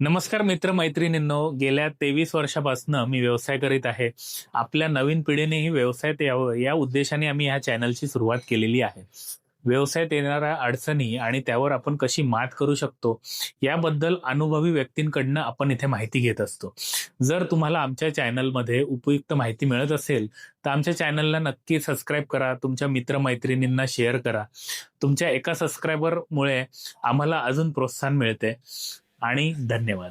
नमस्कार मित्र मैत्रिणींनो, गेल्या 23 वर्षापासून मी व्यवसाय करीत आहे. आपल्या नवीन पिढीनेही व्यवसायात यावं या उद्देशाने आम्ही ह्या चॅनलची सुरुवात केलेली आहे. व्यवसायात येणाऱ्या अडचणी आणि त्यावर आपण कशी मात करू शकतो याबद्दल अनुभवी व्यक्तींकडनं आपण इथे माहिती घेत असतो. जर तुम्हाला आमच्या चॅनलमध्ये उपयुक्त माहिती मिळत असेल तर आमच्या चॅनलला नक्की सबस्क्राईब करा, तुमच्या मित्रमैत्रिणींना शेअर करा. तुमच्या एका सबस्क्रायबरमुळे आम्हाला अजून प्रोत्साहन मिळते. आणि धन्यवाद.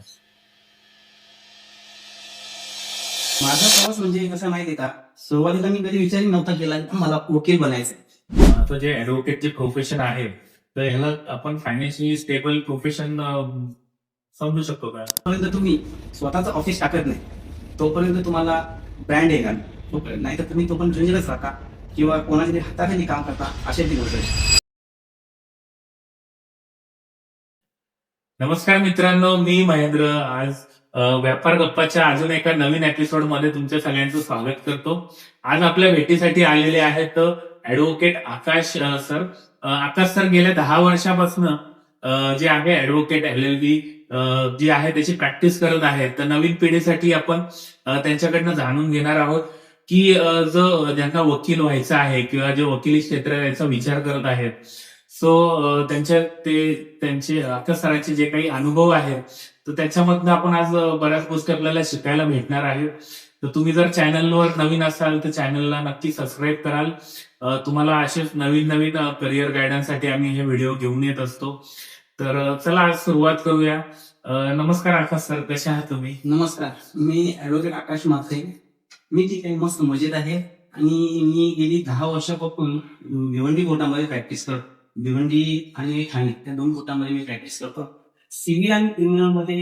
माझा प्रवास म्हणजे कसं माहितीये का, सुरुवातीला मी कधी विचारही नव्हता केला की मला वकील बनायचं. आता जे ऍडव्होकेटचे प्रोफेशन आहे तर ह्याला आपण फायनान्शियली स्टेबल प्रोफेशन समजू शकतो का? तोपर्यंत तुम्ही स्वतःचं ऑफिस टाकत नाही तोपर्यंत तुम्हाला ब्रँड आहे का, नाही तर तुम्ही तोपर्यंत जंजिरच राहता किंवा कोणाच्या हाताखाली काम करता अशा ती गोष्ट. नमस्कार मित्रांनो, मी महेंद्र आज व्यापार गप्पाच्या अजून एका नवीन एपिसोड मध्ये तुमच्या सगळ्यांचं स्वागत करतो. आज आपल्या भेटीसाठी आलेले आहेत ऍडव्होकेट आकाश सर. आकाश सर गेल्या 10 वर्षापासून जे आहे ऍडव्होकेट LLB जी आहे त्याची प्रॅक्टिस करत आहेत. तर नवीन पिढीसाठी आपण त्यांच्याकडनं जाणून घेणार आहोत की जो ज्यांना वकील व्हायचं आहे किंवा जे वकिली क्षेत्र याचा विचार करत आहेत, सो त्यांचे आकाश सरांचे जे काही अनुभव आहेत तर त्याच्यामधनं आपण आज बऱ्याच गोष्टी आपल्याला शिकायला भेटणार आहेत. तर तुम्ही जर चॅनलवर नवीन असाल तर चॅनलला नक्की सबस्क्राईब कराल. तुम्हाला असेच नवीन नवीन करिअर गायडन्ससाठी आम्ही हे व्हिडिओ घेऊन येत असतो. तर चला आज सुरुवात करूया. नमस्कार आकाश सर, कसे आहात तुम्ही? नमस्कार, मी ऍडव्होकेट आकाश म्हात्रे. मी ठीक आहे, मस्त मजेत आहे. आणि मी गेली 10 वर्षापासून भिवंडी कोर्टामध्ये प्रॅक्टिस करतो. भिवंडी आणि ठाणे या 2 कोर्टामध्ये मी प्रॅक्टिस करतो. सिव्हिल आणि क्रिमिनल मध्ये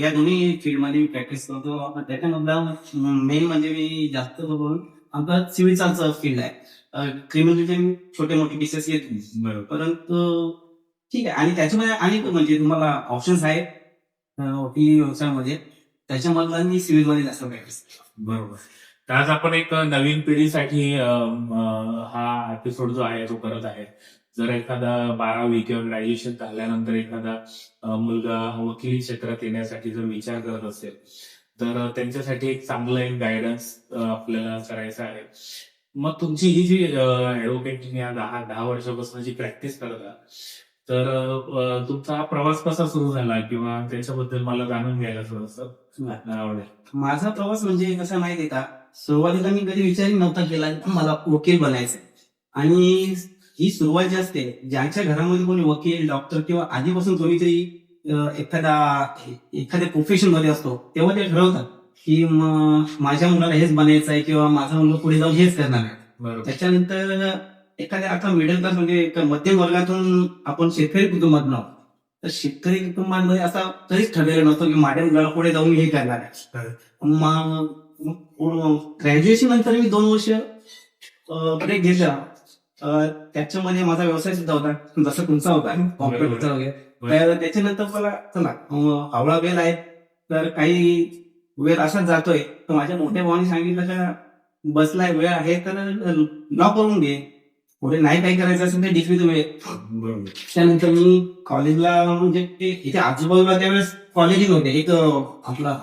या दोन्ही फील्डमध्ये मी प्रॅक्टिस करतो. त्याच्यामधला मेन म्हणजे मी जास्त करून आमचा सिव्हिलचा फील्ड आहे. क्रिमिनलचे छोटे मोठे केसेस येत नाही. परंतु ठीक आहे. आणि त्याच्यामध्ये अनेक म्हणजे तुम्हाला ऑप्शन्स आहेत वकिली व्यवसायामध्ये. त्याच्यामधला मी सिव्हिलमध्ये जास्त प्रॅक्टिस करतो. बरोबर. तर आज आपण एक नवीन पिढीसाठी हा एपिसोड जो आहे तो करत आहे. जर एखादा 12वी किंवा ग्रॅज्युएशन झाल्यानंतर एखादा मुलगा वकिली क्षेत्रात येण्यासाठी जर विचार करत असेल तर त्यांच्यासाठी एक चांगलं एक गायडन्स आपल्याला करायचं आहे. मग तुमची ही जी ऍडव्होकेट या 10 वर्षापासून जी प्रॅक्टिस करता, तर तुमचा हा प्रवास कसा सुरू झाला किंवा त्याच्याबद्दल मला जाणून घ्यायला थोडंसं आवडेल. माझा प्रवास म्हणजे कसं माहितीये का, सुरुवातीला मी कधी विचारही नव्हता केला की मला वकील बनायचं. आणि ही सुरुवात जी असते, ज्यांच्या घरामध्ये कोणी वकील, डॉक्टर किंवा आधीपासून कोणीतरी एखाद्या प्रोफेशन मध्ये असतो, तेव्हा ते ठरवतात की माझ्या मुलाला हेच बनायचं आहे किंवा माझा मुलगा पुढे जाऊन हेच करणार आहे. बरोबर. त्याच्यानंतर एखाद्या आता मिडल क्लास म्हणजे एका मध्यम वर्गातून आपण शेतकरी कुटुंबातून आहोत. तर शेतकरी कुटुंबांमध्ये असा कधीच ठरलेलं नव्हतं की माझ्या मुलाला पुढे जाऊन हे करणार आहे. ग्रॅज्युएशन नंतर मी 2 वर्ष ब्रेक घेतला. त्याच्यामध्ये माझा व्यवसाय सुद्धा होता, जसा तुमचा होता कॉम्प्युटरचा वगैरे. तर त्याच्यानंतर मला चला आवळा वेळ आहे, तर काही वेळ असाच जातोय. तर माझ्या मोठ्या भावाने सांगितलं का बसलाय वेळ आहे तर लॉ करून घे, पुढे नाही काही करायचं असेल तर डिग्री तुम्ही. त्यानंतर मी कॉलेजला म्हणजे इथे आजूबाजूला त्यावेळेस कॉलेज होते. एक आपला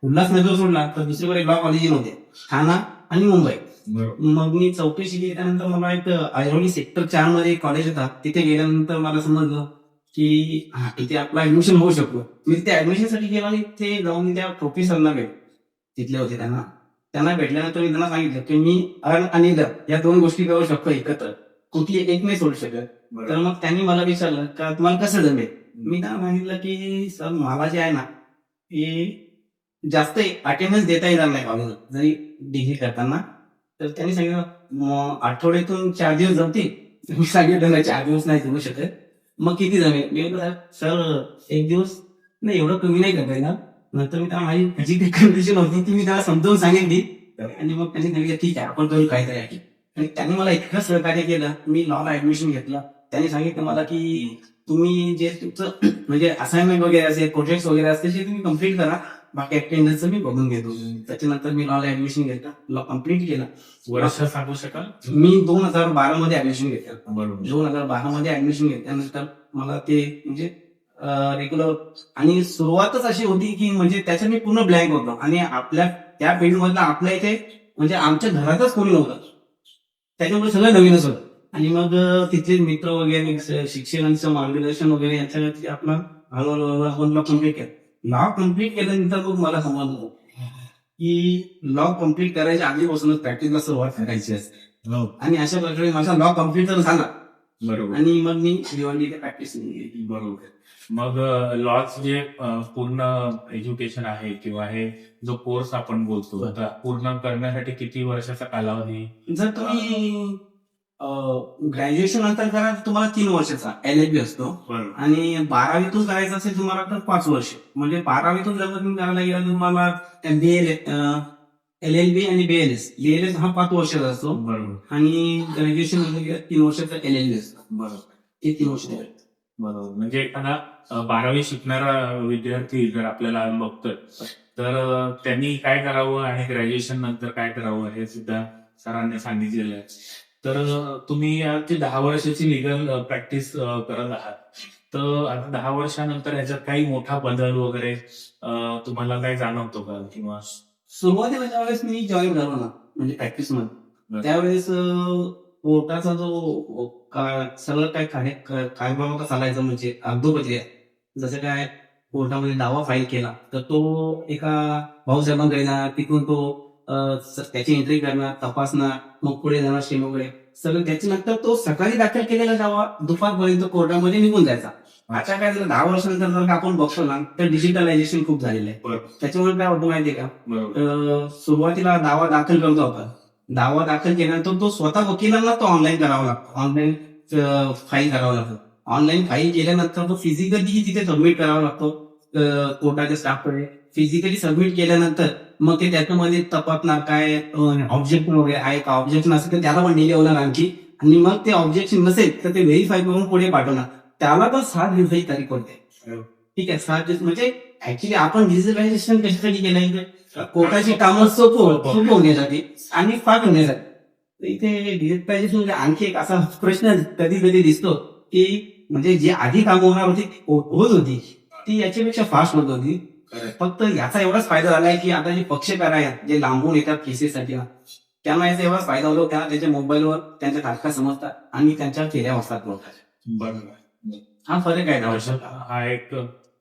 उल्हासनगर सोडला तर दुसरीकडे लॉ कॉलेज होते, ठाणा आणि मुंबई. मग मी चौकशी केली. त्यानंतर मला एक ऐरोली सेक्टर 4 मध्ये कॉलेज होता. तिथे गेल्यानंतर मला समजलं की इथे आपलं ऍडमिशन होऊ शकतो. मी तिथे ऍडमिशन साठी गेलो आणि तिथे जाऊन त्या प्रोफेसरला तिथले होते, त्यांना भेटल्यानंतर मी त्यांना सांगितलं की मी अर्न आणि लर्न या 2 गोष्टी करू शकतो एकत्र, कुठली एक नाही सोडू शकत. तर मग त्यांनी मला विचारलं का तुम्हाला कसं जमेल. मी त्यांना सांगितलं की सर मला जे आहे ना हे जास्त अटेंडन्स देता येणार नाही कॉलेजला जरी डिग्री करताना. तर त्यांनी सांगितलं आठवड्यातून 4 दिवस जमतील. मी सांगितलं नाही 4 दिवस नाही जमू शकत. मग किती जमेल. मी म्हटलं सर 1 दिवस नाही, एवढं कमी नाही करता येणार. नंतर मी त्यांना माझी जी काही कंडिशन होती ती मी त्याला समजावून सांगितली. आणि मग त्यांनी सांगितलं ठीक आहे आपण करू काहीतरी आहे. आणि त्यांनी मला इतकं सहकार्य केलं. मी लॉला ऍडमिशन घेतलं. त्यांनी सांगितलं मला की तुम्ही जे तुमचं म्हणजे असाइनमेंट वगैरे असेल, प्रोजेक्ट वगैरे असतील ते तुम्ही कम्प्लीट करा, बाकी अटेंडन्सचं मी बघून घेतो. त्याच्यानंतर मी लॉला ऍडमिशन घेतलं, लॉ कम्प्लीट केलं. वर्ष सांगू शकाल? मी 2012 मध्ये ऍडमिशन घेतलं. बरोबर. 2012 मध्ये ऍडमिशन घेतल्यानंतर मला ते म्हणजे रेग्युलर. आणि सुरुवातच अशी होती की म्हणजे त्याच्यात मी पूर्ण ब्लँक होतो आणि आपल्या त्या फील्ड मधला आपल्या इथे म्हणजे आमच्या घरातच कोणी नव्हतं, त्याच्यामुळे सगळं नवीनच होतं. आणि मग तिथले मित्र वगैरे शिक्षकांचं मार्गदर्शन वगैरे याच्यावरती आपला हळूहळू आपण लॉ कम्प्लीट केलं. लॉ कम्प्लीट केल्यानंतर मग मला समजलं की लॉ कम्प्लीट करायच्या आधीपासूनच प्रॅक्टिसला सुरुवात करायची असते. आणि अशा प्रकारे माझा लॉ कम्प्लीट तर झाला बरोबर. आणि मग मी भिवंडी प्रॅक्टिस केली. बरोबर. मग लॉच जे पूर्ण एज्युकेशन आहे किंवा हे जो कोर्स आपण बोलतो आता पूर्ण करण्यासाठी किती वर्षाचा कालावधी? जर तुम्ही ग्रॅज्युएशन नंतर करा तर तुम्हाला 3 वर्षाचा LLB असतो. बरोबर. आणि 12वीतून करायचं असेल तुम्हाला तर 5 वर्ष. म्हणजे 12वीतून जर तुम्ही करायला गेला तर तुम्हाला LLB आणि BLS हा 5 वर्षाचा असतो. बरोबर. आणि ग्रॅज्युएशन नंतर गेला 3 वर्षाचा LLB असतो. बरोबर. ते 3 वर्ष बरोबर. म्हणजे एखादा 12वी शिकणारा विद्यार्थी जर आपल्याला बघतोय तर त्यांनी काय करावं आणि ग्रॅज्युएशन नंतर काय करावं हे सुद्धा सरांनी सांगितलेलं आहे. तर तुम्ही ती 10 वर्षाची लिगल प्रॅक्टिस करत आहात. तर आता 10 वर्षानंतर ह्याच्यात काही मोठा बदल वगैरे तुम्हाला काय जाणवतो का? किंवा सुरुवातीला ज्यावेळेस मी जॉईन झालो ना म्हणजे प्रॅक्टिस मध्ये, त्यावेळेस कोर्टाचा जो सगळं काय बाबा चालायचं म्हणजे कागदोपत्री जसं काय कोर्टामध्ये दावा फाईल केला तर तो एका भाऊसाहेबांकडे जाणार, तिथून तो त्याची एंट्री करणार, तपासणार, मग पुढे जाणार स्टेम वगैरे सगळं. त्याच्यानंतर तो सकाळी दाखल केलेला दावा दुपारपर्यंत कोर्टामध्ये निघून जायचा. आता काय झालं 10 वर्षानंतर जर आपण बघतो ना तर डिजिटलायझेशन खूप झालेलं आहे. त्याच्यामुळे काय होतं माहितीये का, सुरुवातीला दावा दाखल करतो आपण, दावा दाखल केल्यानंतर तो स्वतः वकिलांना तो ऑनलाईन करावा लागतो, ऑनलाईन फाईल करावा लागतो. ऑनलाईन फाईल केल्यानंतर तो फिजिकली तिथे सबमिट करावा लागतो कोर्टाच्या स्टाफकडे. फिजिकली सबमिट केल्यानंतर मग ते त्याच्यामध्ये तपासणार काय ऑब्जेक्शन वगैरे आहे का, ऑब्जेक्शन असेल तर त्याला पण डिले होणार आणखी. आणि मग ते ऑब्जेक्शन नसेल तर ते व्हेरीफाय करून पुढे पाठवणार. त्याला पण 7 दिवसाची तारीख पडते. ठीक आहे, 7 दिवस. म्हणजे ऍक्च्युली आपण डिजिटलायझेशन कशासाठी केलं, कोर्टाची कामं सोपं होण्यासाठी आणि फास्ट होण्यासाठी. तर इथे डिजिटलायझेशन म्हणजे आणखी एक असा प्रश्न कधी कधी दिसतो की म्हणजे जी आधी कामं होणार होती होत होती ती याच्यापेक्षा फास्ट होत होती. फक्त याचा एवढाच फायदा झालाय की आता जे पक्षकार आहेत जे लांबून येतात केसेससाठी त्यांना याचा एवढाच फायदा होतो, त्यांना त्यांच्या मोबाईलवर त्यांच्या तारखा समजतात आणि त्यांच्या फेऱ्या वाजतात कोर्टात. बरोबर. हा फरक आहे ना. हा एक.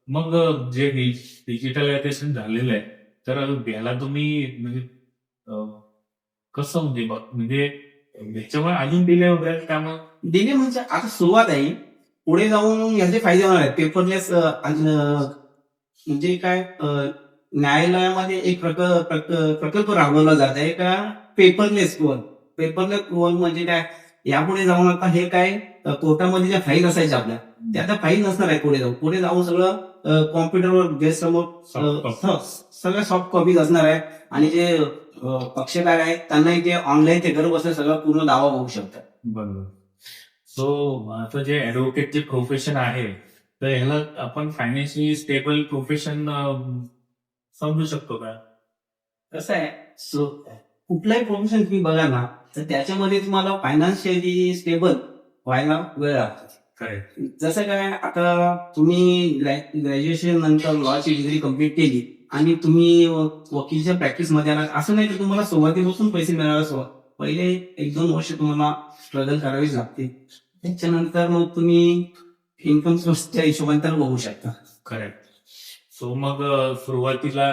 मग जे डिजिटलायझेशन झालेलं आहे तर याला तुम्ही म्हणजे कसं म्हणजे ह्याच्यामुळे अजून डिले वगैरे त्यामुळे डिले म्हणजे आता सुरुवात आहे, पुढे जाऊन याचे फायदे होणार आहेत. पेपरलेस म्हणजे काय न्यायालयामध्ये एक प्रकल्प राबवला जात आहे का पेपरलेस कोर्ट. पेपरलेस कोर्ट म्हणजे काय, यापुढे जाऊन आता हे काय कोर्टामध्ये ज्या फाईल असायच्या आपल्या त्या आता फाईल नसणार आहे. पुढे जाऊन सगळं कॉम्प्युटरवर गेटसमोर सगळ्या सॉफ्ट कॉपीज असणार आहे. आणि जे पक्षकार आहेत त्यांनाही ते ऑनलाईन ते घर बसल्या सगळं पूर्ण दावा होऊ शकतात. बरोबर. सो आता जे ऍडव्होकेटचे प्रोफेशन आहे तर ह्याला आपण फायनान्शियली स्टेबल प्रोफेशन समजू शकतो का? कसं आहे, कुठलंही प्रोफेशन तुम्ही बघा ना तर त्याच्यामध्ये तुम्हाला फायनान्शियली स्टेबल व्हायला वेळ लागतो. जसं काय आता तुम्ही ग्रॅज्युएशन नंतर लॉची डिग्री कम्प्लीट केली आणि तुम्ही वकीलच्या प्रॅक्टिस मध्ये आला, असं नाही की तुम्हाला सुरुवातीपासून पैसे मिळायला पहिले 1-2 वर्ष तुम्हाला स्ट्रगल करावीच लागते. त्याच्यानंतर मग तुम्ही इन्कम सोर्सच्या हिशोबाने तर बघू शकता. करेक्ट. सो मग सुरुवातीला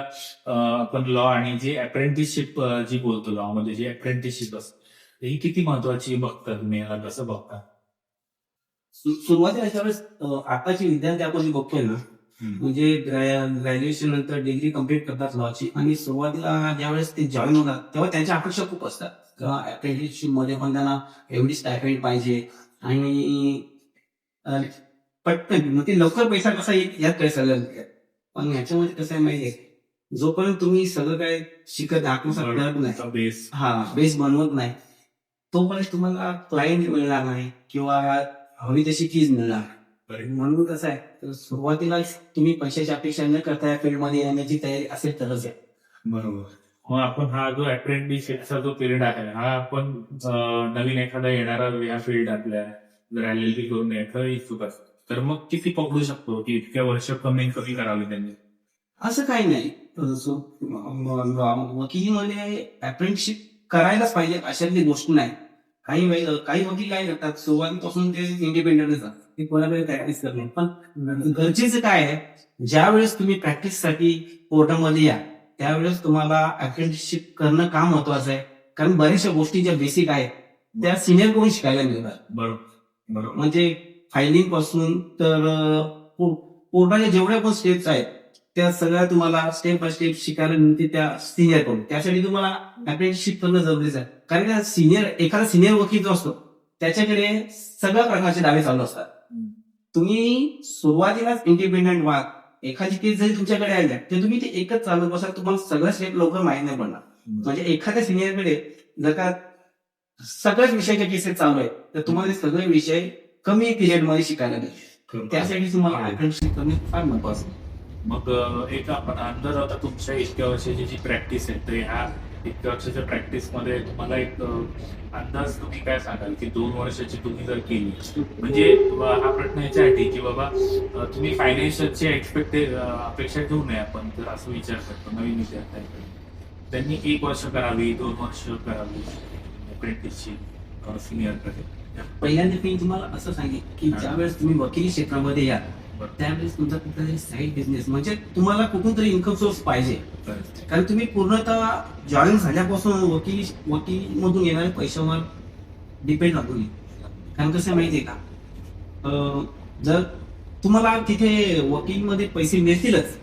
आपण लॉ आणि जी अप्रेंटिसशिप जी बोलतो लॉ मध्ये जी अप्रेंटिसशिप असते ही किती महत्वाची बघता तुम्ही, याला कसं बघता? सुरुवातीला ज्यावेळेस आताचे विद्यार्थी आपण बघतोय ना म्हणजे ग्रॅज्युएशन नंतर डिग्री कम्प्लीट करतात लॉची आणि सुरुवातीला ज्यावेळेस ते जॉईन होतात तेव्हा त्यांच्या अपेक्षा खूप असतात किंवा अप्रेंटिसशिप मध्ये पण त्यांना एवढी स्टायपेंड पाहिजे आणि पटकन मग ते लवकर पैसा कसा येईल यात पैसा लागेल. पण ह्याच्यामध्ये कसं आहे माहितीये, जोपर्यंत तुम्ही सगळं काय शिकत आत्मसात करत नाही, बेस बनवत नाही, तोपर्यंत तुम्हाला क्लायंट मिळणार नाही किंवा हवी तशी फीज मिळणार. म्हणून कसं आहे, तर सुरुवातीला तुम्ही पैशाची अपेक्षा न करता या फील्डमध्ये येण्याची तयारी असेल तरच आहे. बरोबर. मग आपण हा जो अप्रेंटिसशिपचा जो पिरियड आहे हा आपण नवीन एखादा येणारा या फील्ड आपल्या जर LLB करून एखादा इच्छुक असतो तर मग किती पकडू शकतो की इतक्या वर्ष कमी कमी करावी त्यांनी? असं काही नाही. वकिलीमध्ये अप्रेंटिसशिप करायलाच पाहिजे अशातली गोष्ट नाही. काही वकील काय करतात, सुरुवातीपासून ते इंडिपेंडेंट असतात, ते कोणाकडे प्रॅक्टिस करणे. पण गरजेचं काय आहे, ज्या वेळेस तुम्ही प्रॅक्टिससाठी कोर्टामध्ये या त्यावेळेस तुम्हाला अप्रेंटिसशिप करणं का महत्वाचं आहे. कारण बऱ्याचशा गोष्टी ज्या बेसिक आहेत त्या सिनियर कडून शिकायला मिळतात. बरोबर बरोबर. म्हणजे फायलिंग पासून तर कोर्टाच्या जेवढ्या पण स्टेप्स आहेत त्या सगळ्या तुम्हाला स्टेप बाय स्टेप शिकायला मिळते त्या सिनियर कडून. त्यासाठी तुम्हाला अप्रेंटिसशिप करणं जरुरीचं आहे. कारण एखादा सिनियर वकील जो असतो त्याच्याकडे सगळ्या प्रकारचे दावे चालू असतात. तुम्ही सुरुवातीलाच इंडिपेंडेंट व्हा. एखादी केस जरी तुमच्याकडे आली तर तुम्ही ते एकच चालत बसा, तुम्हाला सगळं स्टेप लवकर माहिती नाही पडणार. म्हणजे एखाद्या सिनियरकडे जर का सगळ्याच विषयाच्या केसेस चालू आहेत तर तुम्हाला ते सगळे विषय कमी पिरियड मध्ये शिकायला मिळेल. त्यासाठी तुम्हाला अप्रेंटिसशिप करणे फार महत्वाचं आहे. मग एक आपण अंदाज होता तुमच्या इतक्या वर्षाची जी प्रॅक्टिस आहे, तर ह्या इतक्या वर्षाच्या प्रॅक्टिस मध्ये तुम्हाला एक अंदाज तुम्ही काय सांगाल की 2 वर्षाची तुम्ही जर केली, म्हणजे हा प्रश्न याच्यासाठी की बाबा तुम्ही फायनान्शियलची अपेक्षा ठेवू नये. आपण जर असं विचार करतो नवीन विद्यार्थी आहे, त्यांनी 1 वर्ष करावी, 2 वर्ष करावी अप्रेंटिसची सिनियरकडे? पहिल्यांदा मी तुम्हाला असं सांगेन की ज्यावेळेस तुम्ही वकिली क्षेत्रामध्ये या त्यावेळेस तुमचा कुठलातरी साईड बिझनेस म्हणजे तुम्हाला कुठून तरी इन्कम सोर्स पाहिजे. कारण तुम्ही पूर्णतः जॉईन झाल्यापासून वकील मधून येणाऱ्या पैशावर डिपेंड राहतो. कारण कसं माहितीये का, जर तुम्हाला तिथे वकीलमध्ये पैसे मिळतीलच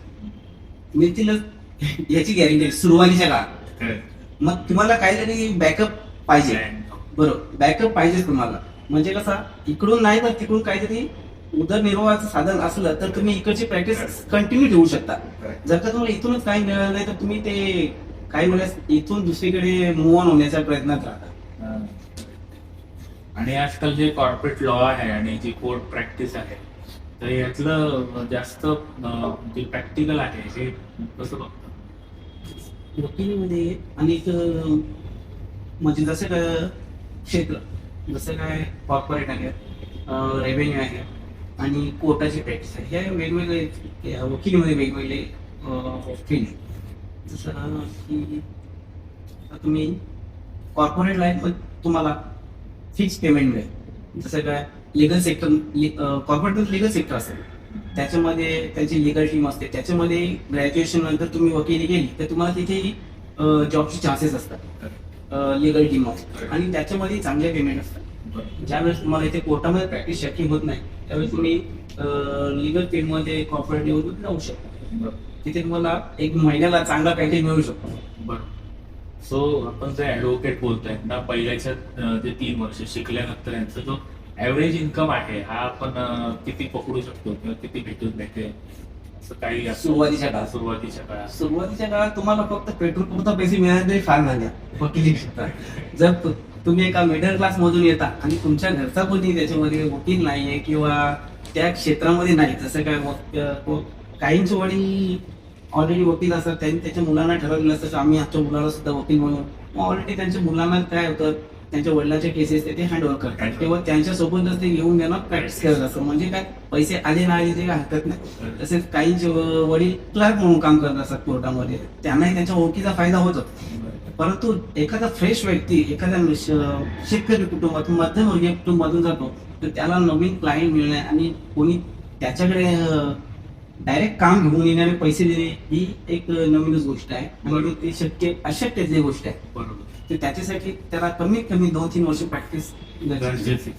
याची गॅरंटी सुरुवातीच्या काळात. मग तुम्हाला काहीतरी बॅकअप पाहिजे. बरोबर, बॅकअप पाहिजे तुम्हाला. म्हणजे कसा, इकडून नाही तर तिकडून काहीतरी उदरनिर्वाहाचं साधन असलं तर तुम्ही इकडची प्रॅक्टिस कंटिन्यू ठेवू शकता. जर का तुम्हाला इथूनच काही मिळालं नाही तर तुम्ही ते काही वेळेस इथून दुसरीकडे मूव्ह ऑन होण्याच्या प्रयत्नात राहता. आणि आजकाल जे कॉर्पोरेट लॉ आहे आणि जी कोर्ट प्रॅक्टिस आहे, तर यातलं जास्त जे प्रॅक्टिकल आहे हे कसं बघतं? वकिलीमध्ये अनेक म्हणजे जसं काय क्षेत्र, जसं काय कॉर्पोरेट आहे, रेव्हेन्यू आहे आणि कोर्टाची प्रॅक्टिस आहे, या वेगवेगळे वकिलीमध्ये वेगवेगळे फील्ड. जसं की तुम्ही कॉर्पोरेट लाईफमध्ये तुम्हाला फिक्स पेमेंट मिळेल. जसं काय legal sector, corporate legal sector असेल त्याच्यामध्ये त्यांची लिगल टीम असते. त्याच्यामध्ये ग्रॅज्युएशन नंतर तुम्ही वकिली केली तर तुम्हाला तिथे जॉबचे चान्सेस असतात लिगल टीम मध्ये आणि त्याच्यामध्ये चांगले पेमेंट असतात. ज्यावेळेस तुम्हाला इथे कोर्टामध्ये प्रॅक्टिस शक्य होत नाही त्यावेळेस तुम्ही लिगल फील्डमध्ये कॉर्पोरेट लेवलमध्ये जाऊ शकता. तिथे तुम्हाला 1 महिन्याला चांगला पॅकेज मिळू शकतो. बरोबर. सो आपण जे ऍडव्होकेट बोलतोय ना, पहिल्याच्या जे 3 वर्ष शिकल्यानंतर यांचा जो ऍव्हरेज इन्कम आहे हा आपण किती पकडू शकतो किंवा किती भेटून भेटेल असं काही सुरुवातीच्या काळात तुम्हाला फक्त पेट्रोल पुरता पैसे मिळाले तरी फार झाले वकिली क्षेत्रात. जर तुम्ही एका मिडल क्लास मधून येता आणि तुमच्या घरचा कोणी त्याच्यामध्ये वकील नाहीये किंवा त्या क्षेत्रामध्ये नाही, जसं काय काहींचे वडील ऑलरेडी वकील असतात, त्यांनी त्याच्या मुलांना ठरवलेलं असतं आम्ही आमच्या मुलाला सुद्धा वकील म्हणून ऑलरेडी त्यांच्या मुलांना काय होतं त्यांच्या वडिलांच्या केसेस ते हँडओव्हर करतात किंवा त्यांच्यासोबतच ते घेऊन त्यांना प्रॅक्टिस करत असतं. म्हणजे काय पैसे आले नाही ते हरकत नाही. तसेच काही वडील क्लर्क म्हणून काम करत असतात कोर्टामध्ये, त्यांनाही त्यांच्या ओळखीचा फायदा होतो. परंतु एखादा फ्रेश व्यक्ती एखाद्या शेतकरी कुटुंबातून मध्यमवर्गीय कुटुंबातून जातो तर त्याला नवीन क्लायंट मिळणे आणि कोणी त्याच्याकडे डायरेक्ट काम घेऊन येणारे पैसे देणे ही एक नवीनच गोष्ट आहे आणि ती अशक्य गोष्ट आहे. बरोबर. तर त्याच्यासाठी त्याला कमीत कमी 2-3 वर्ष प्रॅक्टिस गरजेची.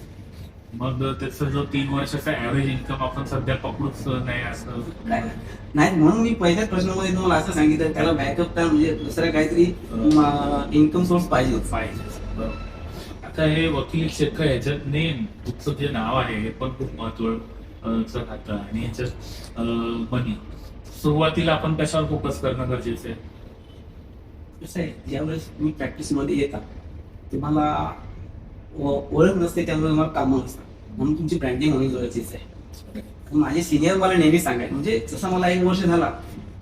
मग त्याचा जो 3 वर्षाचा ऍव्हरेज इन्कम आपण सध्या पकडूच नाही असं नाही. म्हणून मी पहिल्याच प्रश्नामध्ये तुम्हाला असं सांगितलं त्याला बॅकअप म्हणजे दुसरा काहीतरी इन्कम सोर्स पाहिजे. बरोबर. आता हे वकिली क्षेत्र याच्यात तुमचं जे नाव आहे हे पण खूप महत्वाचं राहतं आणि याच्यात मनी सुरुवातीला आपण कशावर फोकस करणं गरजेचं आहे? कसं आहे, ज्यावेळेस तुम्ही प्रॅक्टिसमध्ये येता तुम्हाला ओळख नसते त्यामुळे तुम्हाला कामं नसतात, म्हणून तुमची ब्रँडिंग होणे गरजेचं आहे. माझे सिनियर मला नेहमी सांगायचे, म्हणजे जसं मला 1 वर्ष झाला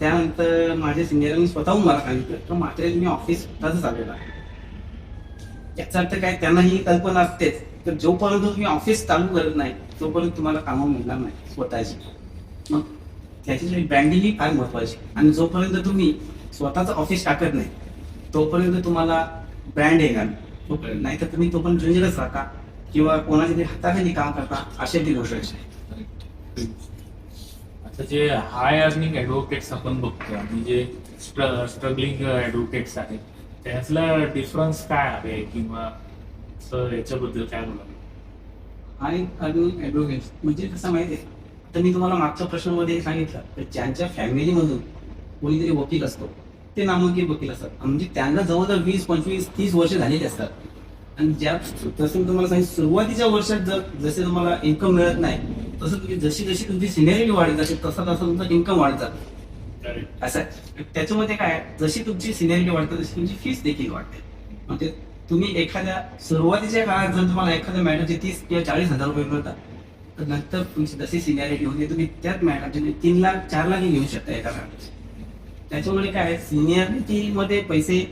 त्यानंतर माझ्या सिनियरांनी स्वतःहून मला सांगितलं तर मात्र तुम्ही ऑफिस स्वतःच चाललेला याचा अर्थ काय, त्यांना ही कल्पना असतेच, तर जोपर्यंत तुम्ही ऑफिस चालू करत नाही तोपर्यंत तुम्हाला कामं मिळणार नाही स्वतःची. मग त्याची ब्रँडिंग ही फार महत्वाची. आणि जोपर्यंत तुम्ही स्वतःचं ऑफिस टाकत नाही तोपर्यंत तुम्हाला ब्रँड येणार नाही. तर तुम्ही तोपर्यंत जुनियरच राहता किंवा कोणाच्या तरी हाताखाली काम करता, अशा ती गोष्ट आहे. आता जे हाय अर्निंग ऍडव्होकेट्स आपण बघतो आणि जे स्ट्रगलिंग ऍडव्होकेट्स आहेत त्यातला डिफरन्स काय आहे किंवा असं याच्याबद्दल काय बोला? आणि अजून ऍडव्होकेट्स म्हणजे कसं माहिती आहे, तर मी तुम्हाला मागच्या प्रश्नामध्ये सांगितलं तर ज्यांच्या फॅमिलीमधून कोणीतरी वकील असतो ते नामांकित वकील असतात. म्हणजे त्यांना जवळजवळ 20, 25, 30 वर्ष झालेली असतात. आणि ज्या तसं मी तुम्हाला सांगितलं, सुरुवातीच्या वर्षात जसे तुम्हाला इन्कम मिळत नाही तसं तुम्ही जशी जशी तुमची सिनियरिटी वाढत जाते तसा तसा तुमचं इन्कम वाढत जातं. असं आहे. त्याच्यामध्ये काय आहे, जशी तुमची सिनियरिटी वाढते तशी तुमची फीस देखील वाढते. म्हणजे तुम्ही एखाद्या सुरुवातीच्या काळात जर तुम्हाला एखाद्या मॅडमचे 30 किंवा 40,000 रुपये मिळतात, तर नंतर तुमची जशी सिनियरिटी होते तुम्ही त्याच मॅडमचे 3 लाख 4 लाख घेऊ शकता एका मॅडमचे. त्याच्यामुळे काय सिनियरिटी मध्ये पैसे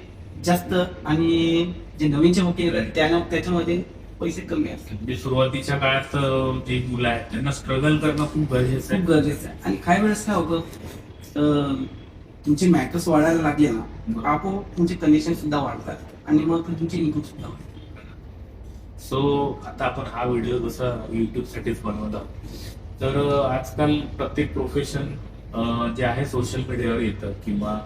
जास्त आणि जे नवीनचे वकील आहेत त्याच्यामध्ये पैसे कमी असतात. म्हणजे सुरुवातीच्या काळात जे मुलं आहेत त्यांना स्ट्रगल करणं खूप गरजेचं आहे. खूप गरजेचं आहे. आणि काही वेळेस काय होतं, तुमचे मॅटर्स वाढायला लागले ना आपोआप तुमचे कनेक्शन सुद्धा वाढतात आणि मग तुमची इन्कम सुद्धा वाढते. सो आता आपण हा व्हिडिओ जसा युट्यूब साठीच बनवत आहोत, तर आजकाल प्रत्येक प्रोफेशन जे आहे सोशल मीडियावर येतं किंवा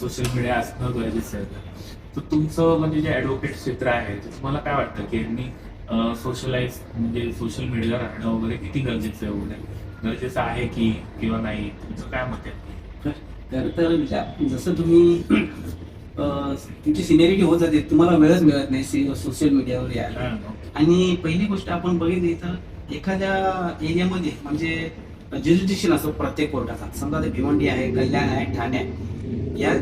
सोशल मीडिया असणं गरजेचं आहे. तर तुमचं म्हणजे जे ऍडव्होकेट क्षेत्र आहे तर तुम्हाला काय वाटतं की यांनी सोशलाइज म्हणजे सोशल मीडियावर राहणं वगैरे किती गरजेचं आहे, वगैरे गरजेचं आहे की किंवा नाही, तुमचं काय मत आहे? तर जसं तुम्ही तुमची सिनियरिटी होत जाते तुम्हाला वेळच मिळत नाही सोशल मीडियावर यायला. आणि पहिली गोष्ट आपण बघितली तर एखाद्या एरियामध्ये म्हणजे ज्युरिडिक्शन असतो प्रत्येक कोर्टाचा. समजा ते भिवंडी आहे, कल्याण आहे, ठाणे आहे. या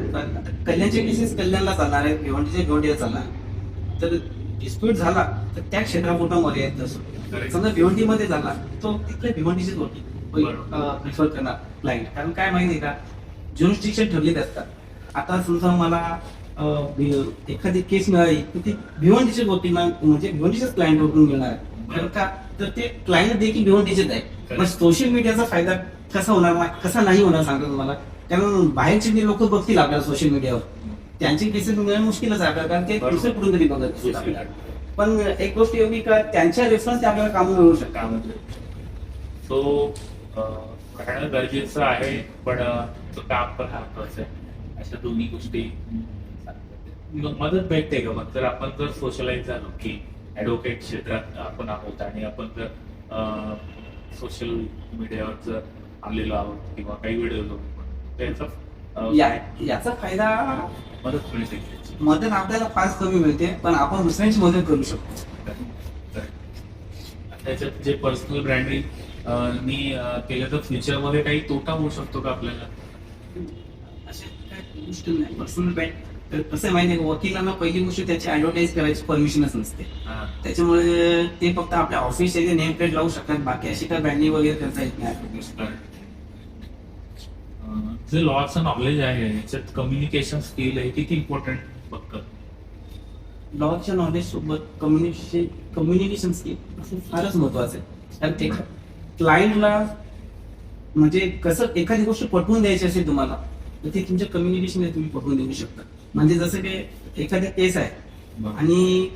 कल्याणचे केसेस कल्याणला चालणार आहेत, भिवंडीला चालणार आहे. तर डिस्प्यूट झाला तर त्या क्षेत्रापुरतामध्ये येत असतो. समजा भिवंडीमध्ये झाला तो तिथल्या भिवंडीचीच वकील प्रिफर करणार क्लायंट. कारण काय माहिती आहे का, ज्युरिडिक्शन ठरलेले असतात. आता समजा मला एखादी केस मिळाली तर ती भिवंडीचे वकील म्हणजे भिवंडीचेच क्लायंट वरून मिळणार आहे. कारण का, तर ते क्लायंट देखील भिवंडीचेच आहे. मग सोशल मीडियाचा फायदा कसा होणार नाही, कसा नाही होणार सांगतो तुम्हाला. कारण बाहेरचे जे लोक बघतील आपल्याला सोशल मीडियावर, त्यांची केसेस मिळणं मुश्किलच आहे आपल्याला, कारण ते दुसरे कुठून तरी बघत आपल्याला. पण एक गोष्ट एवढी का त्यांच्या रेफरन्स आपल्याला कामं मिळू शकतात. सो राहणं गरजेचं आहे पण काम पण महत्वाचं आहे. अशा दोन्ही गोष्टी मदत भेटते का मग जर आपण जर सोशलाइज झालो की ऍडव्होकेट क्षेत्रात आपण आहोत आणि आपण जर सोशल मीडियावर जर आलेलो आहोत किंवा काही व्हिडिओ याचा फायदा मदत मिळते. मदत आपल्याला फार कमी मिळते पण आपण दुसऱ्यांची मदत करू शकतो. त्याच्यात जे पर्सनल ब्रँडिंग केलं तर फ्युचर मध्ये काही तोटा होऊ शकतो का आपल्याला? अशा काही गोष्टी नाही. पर्सनल ब्रँड कसं माहिती आहे, वकिलांना पहिली गोष्ट त्याची ऍडव्हर्टाईज करायची परमिशनच नसते. त्याच्यामुळे ते फक्त आपल्या ऑफिसचे नेम प्लेट लावू शकतात, बाकी अशी काय ब्रँडिंग वगैरे करता येत नाही. जे लॉचं नॉलेज आहे याच्यात कम्युनिकेशन स्किल आहे किती इम्पॉर्टंट बघतात? लॉच्या नॉलेज सोबत कम्युनिकेशन स्किल फारच महत्वाचं आहे. कारण ते क्लायंटला म्हणजे कसं एखादी गोष्ट पटवून द्यायची असेल तुम्हाला तर ते तुमच्या कम्युनिकेशनने तुम्ही पटवून देऊ शकता. म्हणजे जसं की एखाद्या केस आहे आणि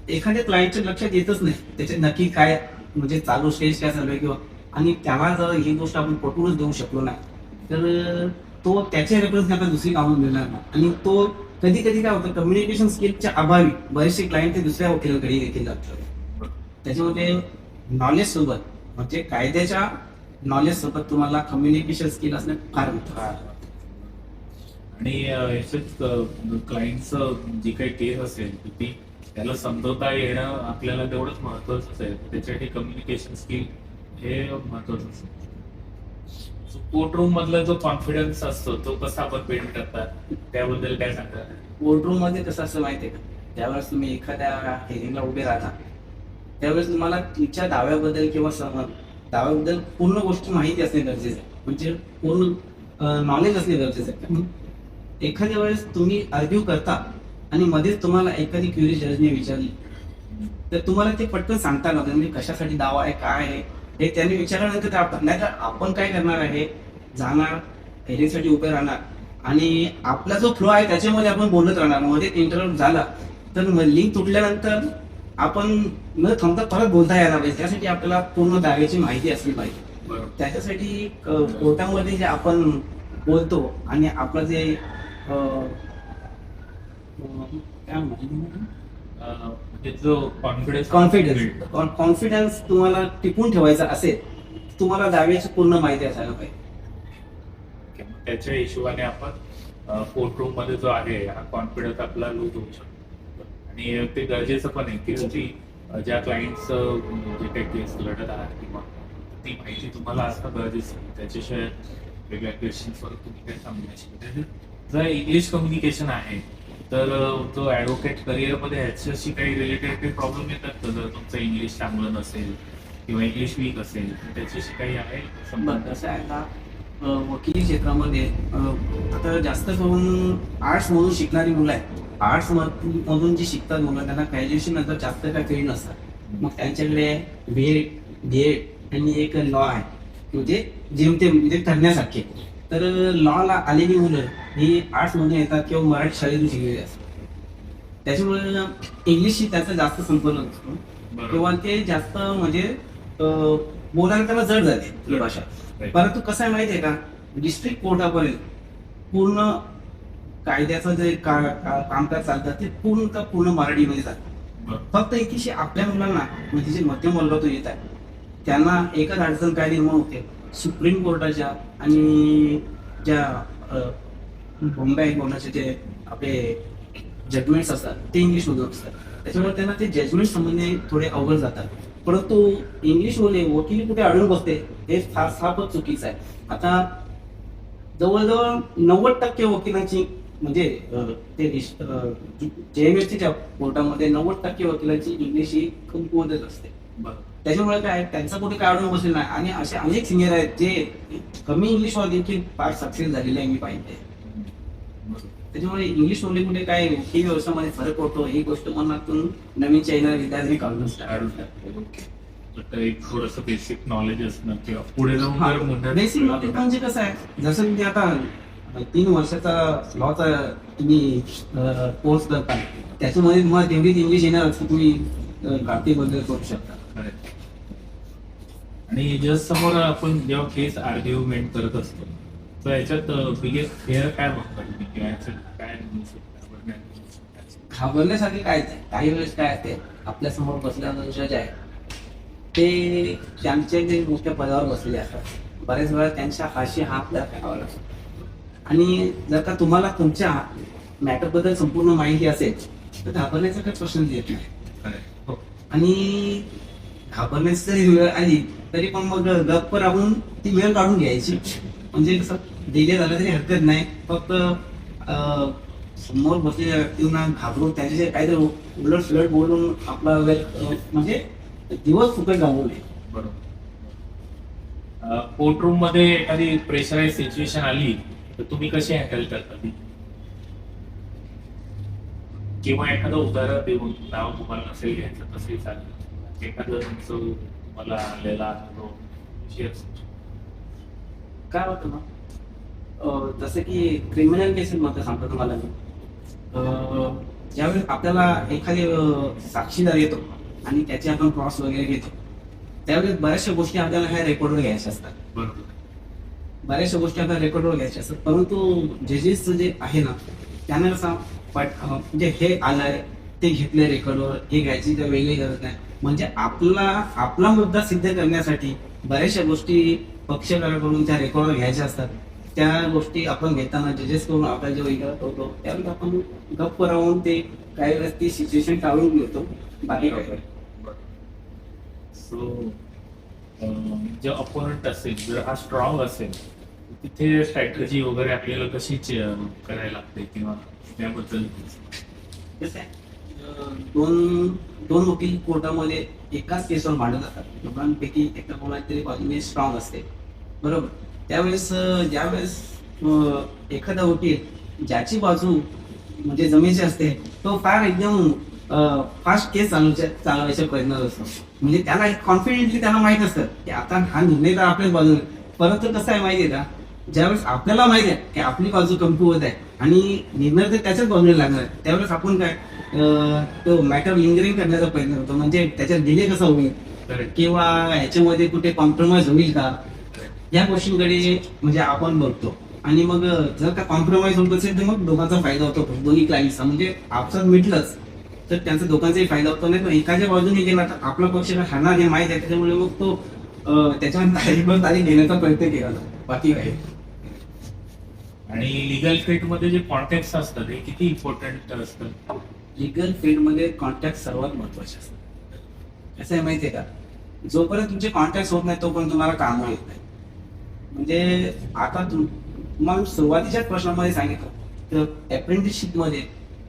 एखाद्या क्लायंटच्या लक्षात येतच नाही त्याच्यात नक्की काय म्हणजे चालू स्टेज काय चालू आहे किंवा, आणि त्याला जर ही गोष्ट आपण पटवूनच देऊ शकलो नाही तर तो त्याच्या रेफरन्स आता दुसरी कामं मिळणार नाही. आणि तो कधी कधी काय होतं, कम्युनिकेशन स्किलच्या अभावी बरेचसे क्लायंट ते दुसऱ्या वकिलांकडे देखील जातात. त्याच्यामध्ये नॉलेज सोबत म्हणजे कायद्याच्या नॉलेज सोबत तुम्हाला कम्युनिकेशन स्किल असणं फार महत्त्वाचं. आणि याच्यात क्लायंटचं जी काही केस असेल ती त्याला समजवता येणं आपल्याला तेवढंच महत्वाचं आहे. त्याच्यासाठी कम्युनिकेशन स्किल हे महत्वाचं असेल. कोर्टरूम मधला जो कॉन्फिडन्स असतो तो कसा आपण बिल्ड करतात त्याबद्दल काय सांगतात? कोर्टरूम मध्ये कसं असं माहितीये का, त्यावेळेस तुम्ही एखाद्या हिअरिंगला उभे राहता त्यावेळेस तुम्हाला तुमच्या दाव्याबद्दल किंवा दाव्याबद्दल पूर्ण गोष्टी माहिती असणे गरजेचं आहे. म्हणजे पूर्ण नॉलेज असणे गरजेचं आहे. एखाद्या वेळेस तुम्ही आर्ग्यू करता आणि मध्येच तुम्हाला एखादी क्युरी जजने विचारली तर तुम्हाला ते पटकन सांगता का म्हणजे कशासाठी दावा आहे काय आहे हे त्यांनी विचारल्यानंतर ते आपण नाही तर आपण काय करणार आहे जाणार हेरिंगसाठी उभे राहणार आणि आपला जो फ्लो आहे त्याच्यामध्ये आपण बोलत राहणार मध्ये इंटरव्ह्यू झाला तर लिंक तुटल्यानंतर आपण न थांबता परत बोलता यायला पाहिजे त्यासाठी आपल्याला पूर्ण जागेची माहिती असली पाहिजे बरोबर. त्याच्यासाठी कोर्टामध्ये जे आपण बोलतो आणि आपलं जे काय म्हणजे जो कॉन्फिडन्स तुम्हाला टिकून ठेवायचा असेल तुम्हाला दाव्याची पूर्ण माहिती असायला पाहिजे त्याच्या हिशोबाने आपण कोर्ट रूम मध्ये जो आहे हा कॉन्फिडन्स आपला लूज होऊ शकतो आणि ते गरजेचं पण आहे की तुम्ही ज्या क्लायंटच जे काही केस लढत आहात किंवा ती माहिती तुम्हाला असणं गरजेचं आहे त्याच्याशिवाय वेगळ्या क्वेश्चन्सवर तुम्ही काही सांगू नाही शकत जर इंग्लिश कम्युनिकेशन आहे तर जो ऍडव्होकेट करिअरमध्ये ह्याच्याशी काही रिलेटेड काही प्रॉब्लेम येतात का जर तुमचं इंग्लिश चांगलं नसेल किंवा इंग्लिश वीक असेल तर त्याच्याशी काही आहे बरं कसं आहे आता वकिली क्षेत्रामध्ये आता जास्त करून आर्ट्स मधून शिकणारी मुलं आहेत आर्ट्स मधून जी शिकतात मुलं त्यांना ग्रॅज्युएशन नंतर जास्त काय फील्ड नसतात मग त्यांच्याकडे BA आणि एक लॉ आहे म्हणजे जेमतेम म्हणजे ठरण्यासारखे तर लॉला आलेली मुलं ही आर्ट्स मधून येतात किंवा मराठी शाळेतून शिकलेली असतात त्याच्यामुळे इंग्लिशशी त्याचा जास्त संपर्क नसतो किंवा ते जास्त म्हणजे बोलायला त्याला जड जाते ही भाषा परंतु कसं आहे माहितीये का डिस्ट्रिक्ट कोर्टापर्यंत पूर्ण कायद्याचं जे कामकाज चालतं ते पूर्ण मराठीमध्ये जातं फक्त एकीशी आपल्या मुलांना म्हणजे जे मध्यम वर्गातून येत आहे त्यांना एकच अडचण काय निर्माण होते सुप्रीम कोर्टाच्या आणि ज्या बॉम्बे हायकोर्टाचे जे आपले जजमेंट्स असतात ते इंग्लिश मधून असतात त्याच्यामुळे त्यांना ते जजमेंट समजणे थोडे अवघड जातात परंतु इंग्लिश बोलणे वकिली कुठे अडून बसते हे फारच चुकीचं आहे आता जवळजवळ 90% वकिलांची म्हणजे ते JMSच्या कोर्टामध्ये 90% वकिलांची इंग्लिश ही कमकुवतच असते त्याच्यामुळे काय त्यांचा कुठे काय अडून बसलेला नाही आणि असे अनेक सिनियर आहेत जे कमी इंग्लिशवर देखील फार सक्सेस झालेले आहे मी पाहिजे त्याच्यामुळे इंग्लिश बोलण्यामुळे काय ही व्यवस्थामध्ये फरक पडतो ही गोष्ट मनातून नवीन चायना विद्यार्थी काढून एक थोडस बेसिक नॉलेज असणं किंवा पुढे जाऊन बेसिक नॉलेज म्हणजे कसं आहे जसं म्हणजे आता 3 वर्षाचा लॉचा तुम्ही कोर्स करता त्याच्यामध्ये तुम्हाला तेवढीच इंग्लिश येणार असं तुम्ही भारतीय बद्दल करू शकता आणि जस्ट समोर आपण जेव्हा केस आर्ग्युमेंट करत असतो तर याच्यात बिगेस्ट फेअर काय बघता तुम्ही किंवा याच्यात काय घाबरण्यासाठी काय काही वेळेस काय ते आपल्या समोर बसलेला जज आहे ते त्यांचे जे मोठ्या पदावर बसलेले असतात बऱ्याच वेळा त्यांच्या हाशी हा आपल्याला खावा लागतो आणि जर का तुम्हाला तुमच्या मॅटर बद्दल संपूर्ण माहिती असेल तर घाबरण्याचा काही प्रश्न येत नाही आणि घाबरण्याची जरी वेळ आली तरी पण मग गप्प राहून ती वेळ काढून घ्यायची म्हणजे कसं डिले झालं तरी हरकत नाही फक्त समोर बसलेल्या व्यक्तींना घाबरून त्यांच्याशी काहीतरी उलट सुलट बोलून आपला वेळ म्हणजे दिवस फुकट घालवू नये बरोबर कोर्ट रूम मध्ये एखादी प्रेशराईज सिच्युएशन आली तर तुम्ही कशी हँडल करता ती किंवा एखादं उदाहरण देऊन नाव तुम्हाला नसेल घ्यायचं तसंही चालेल एखादं तुमचं तुम्हाला आलेला अनुभव शेअर काय होतं ना जसं की क्रिमिनल केसेस मध्ये सांगतो तुम्हाला मी ज्यावेळेस आपल्याला एखादी साक्षीदार येतो आणि त्याचे आपण क्रॉस वगैरे घेतो त्यावेळेस बऱ्याचशा गोष्टी आपल्याला ह्या रेकॉर्डवर घ्यायच्या असतात बरोबर बऱ्याचशा गोष्टी आपल्याला रेकॉर्डवर घ्यायच्या असतात परंतु जजेस जे आहे ना त्यांना कसं म्हणजे हे आलंय ते घेतलंय रेकॉर्डवर हे घ्यायची तर वेगळी गरज नाही म्हणजे आपला मुद्दा सिद्ध करण्यासाठी बऱ्याचशा गोष्टी पक्षकाराकडून त्या रेकॉर्डवर घ्यायच्या असतात त्या गोष्टी आपण घेताना जजेस करून आपल्याला जेव्हा विचारत होतो त्यावेळेस आपण गप्प राहून ते काही वेळेस ती सिच्युएशन टाळून घेतो बाकी काय सो जे अपोनंट असेल जर हा स्ट्रॉंग असेल तिथे स्ट्रॅटेजी वगैरे आपल्याला कशी करायला लागते किंवा त्याबद्दल कसं आहे दोन वकील कोर्टामध्ये एकाच केसवर मांडत जातात दोघांपैकी एका कोणातरी बाजूने स्ट्रॉंग असते बरोबर त्यावेळेस ज्यावेळेस एखादा वकील ज्याची बाजू म्हणजे जमेचे असते तो फार एकदम फास्ट केस चालवायचा प्रयत्न असतो. म्हणजे त्याला कॉन्फिडेंटली त्याला माहित असतं की आता हा निर्णय तर आपल्याच बाजूने, परंतु कसं आहे माहितीये का, ज्यावेळेस आपल्याला माहिती आहे की आपली बाजू कमकुवत आहे आणि निर्णय तर त्याच्याच बाजूने लागणार आहे, त्यावेळेस आपण काय तो मॅटर लिंगरिंग करण्याचा प्रयत्न करतो. म्हणजे त्याच्यात डिले कसा होईल किंवा ह्याच्यामध्ये कुठे कॉम्प्रोमाइज होईल का, या गोष्टींकडे म्हणजे आपण बघतो. आणि मग जर का कॉम्प्रोमाइज होत असेल तर मग दोघांचा फायदा होतो, दोन्ही क्लायंटचा. म्हणजे आपसात मिटलंच तर त्यांचा दोघांचाही फायदा होतो. नाही तर एखाद्या बाजूने गेला तर आपला पक्ष हाणार हे माहित आहे, त्याच्यामुळे मग तो त्याच्यावर तारीख घेण्याचा प्रयत्न केला जातो. बाकी काय. आणि लिगल फील्डमध्ये जे कॉन्टॅक्ट असतात हे किती इम्पॉर्टंट असतं? लिगल फील्डमध्ये कॉन्टॅक्ट सर्वात महत्वाचे असतात. कसं आहे माहितीये का, जोपर्यंत तुमचे कॉन्टॅक्ट होत नाही तोपर्यंत तुम्हाला काम येत नाही. म्हणजे आता तुम्हाला सुरुवातीच्याच प्रश्नामध्ये सांगितलं तर अप्रेंटिसशिप मध्ये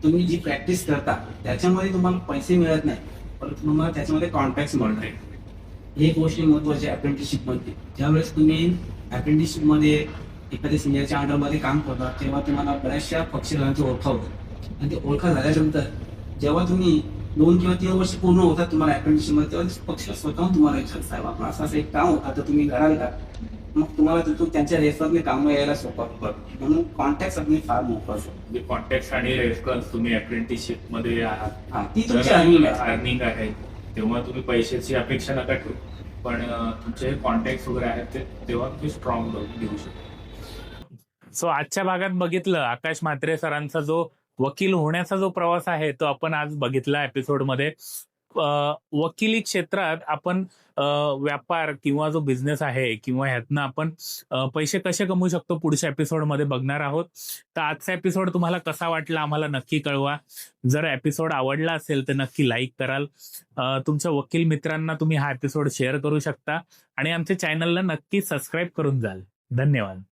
तुम्ही जी प्रॅक्टिस करता त्याच्यामध्ये तुम्हाला पैसे मिळत नाही, परंतु तुम्हाला त्याच्यामध्ये कॉन्टॅक्ट मिळणार. ही गोष्ट महत्वाची आहे अप्रेंटिसशिप मध्ये. ज्यावेळेस तुम्ही अप्रेंटिसशिप मध्ये एखाद्या सिनियरच्या अंडरमध्ये काम करता तेव्हा तुम्हाला बऱ्याचशा पक्षकारांची ओळख होते. आणि ते ओळखा झाल्यानंतर जेव्हा तुम्ही 2 किंवा 3 वर्ष पूर्ण होतात तुम्हाला अप्रेंटिसशिप मध्ये, तेव्हा पक्ष स्वतःहून तुम्हाला विचारतात, साहेब आपण असं एक काम होतं तर तुम्ही कराल का. मग तुम्हाला तिथून त्यांच्या रेफरने कामं यायला सोपं पडतं. म्हणून कॉन्टॅक्ट असणे फार महत्वाचं. म्हणजे कॉन्टॅक्ट आणि रेफरन्स तुम्ही अप्रेंटिसशिप मध्ये आहात, हा, ती तुमची अर्निंग आहे. अर्निंग आहे, तेव्हा तुम्ही पैशाची अपेक्षा नका ठेवू. पण तुमचे कॉन्टॅक्ट वगैरे आहेत ते तेव्हा तुम्ही स्ट्रॉंग देऊ शकता. सो आजच्या भागात बघितलं आकाश म्हात्रे सरांचा जो वकील होण्याचा जो प्रवास आहे तो आपण आज बघितला एपिसोडमध्ये. वकिली क्षेत्रात आपण व्यापार किंवा जो बिझनेस आहे किंवा ह्यातनं आपण पैसे कसे कमवू शकतो पुढच्या एपिसोडमध्ये बघणार आहोत. तर आजचा एपिसोड तुम्हाला कसा वाटला आम्हाला नक्की कळवा. जर एपिसोड आवडला असेल तर नक्की लाईक कराल. तुमच्या वकील मित्रांना तुम्ही हा एपिसोड शेअर करू शकता आणि आमच्या चॅनलला नक्की सबस्क्राईब करून जाल. धन्यवाद.